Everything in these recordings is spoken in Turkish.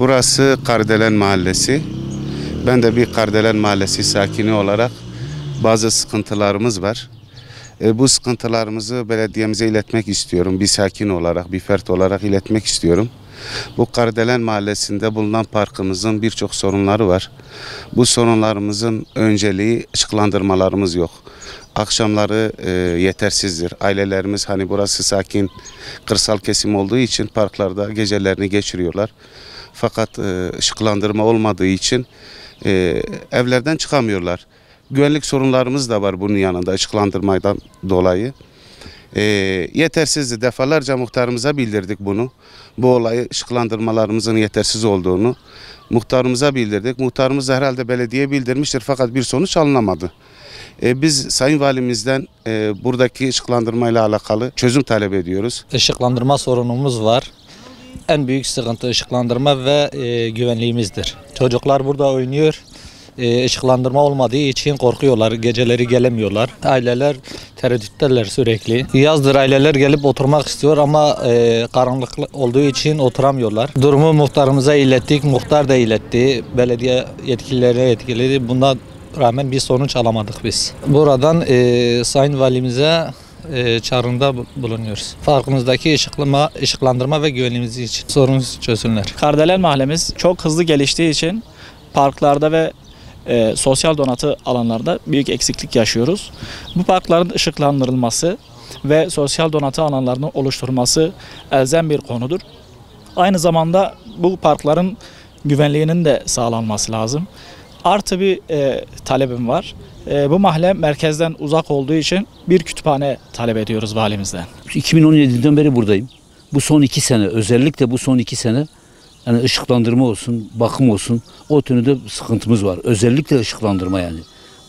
Burası Kardelen Mahallesi. Ben de bir Kardelen Mahallesi sakini olarak bazı sıkıntılarımız var. Bu sıkıntılarımızı belediyemize iletmek istiyorum. Bir sakin olarak, bir fert olarak iletmek istiyorum. Bu Kardelen Mahallesi'nde bulunan parkımızın birçok sorunları var. Bu sorunlarımızın önceliği ışıklandırmalarımız yok. Akşamları yetersizdir. Ailelerimiz hani burası sakin, kırsal kesim olduğu için parklarda gecelerini geçiriyorlar. Fakat ışıklandırma olmadığı için evlerden çıkamıyorlar. Güvenlik sorunlarımız da var bunun yanında ışıklandırmadan dolayı. Yetersizdi. Defalarca muhtarımıza bildirdik bunu. Bu olayı ışıklandırmalarımızın yetersiz olduğunu muhtarımıza bildirdik. Muhtarımız herhalde belediye bildirmiştir fakat bir sonuç alınamadı. Biz Sayın Valimizden buradaki ışıklandırmayla alakalı çözüm talep ediyoruz. Işıklandırma sorunumuz var. En büyük sıkıntı ışıklandırma ve güvenliğimizdir. Çocuklar burada oynuyor. Işıklandırma olmadığı için korkuyorlar. Geceleri gelemiyorlar. Aileler tereddütteler sürekli. Yazdır aileler gelip oturmak istiyor ama karanlık olduğu için oturamıyorlar. Durumu muhtarımıza ilettik. Muhtar da iletti. Belediye yetkililerine etkiledi. Buna rağmen bir sonuç alamadık biz. Buradan Sayın Valimize çağrında bulunuyoruz. Parkımızdaki ışıklandırma ve güvenliğimiz için sorunumuz çözsünler. Kardelen mahallemiz çok hızlı geliştiği için parklarda ve sosyal donatı alanlarda büyük eksiklik yaşıyoruz. Bu parkların ışıklandırılması ve sosyal donatı alanlarının oluşturulması elzem bir konudur. Aynı zamanda bu parkların güvenliğinin de sağlanması lazım. Artı bir talebim var. Bu mahalle merkezden uzak olduğu için bir kütüphane talep ediyoruz valimizden. 2017'den beri buradayım. Bu son 2 sene, özellikle bu son 2 sene yani ışıklandırma olsun, bakım olsun, o türlü sıkıntımız var. Özellikle ışıklandırma yani.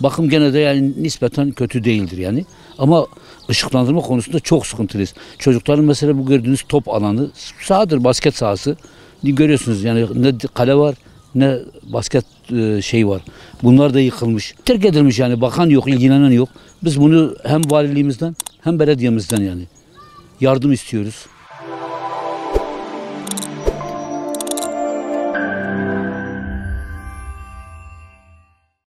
Bakım gene de yani nispeten kötü değildir yani. Ama ışıklandırma konusunda çok sıkıntılıyız. Çocukların mesela bu gördüğünüz top alanı sahadır, basket sahası. Görüyorsunuz yani ne kale var ne basket şey var. Bunlar da yıkılmış. Terk edilmiş yani, bakan yok, ilgilenen yok. Biz bunu hem valiliğimizden hem belediyemizden yani yardım istiyoruz.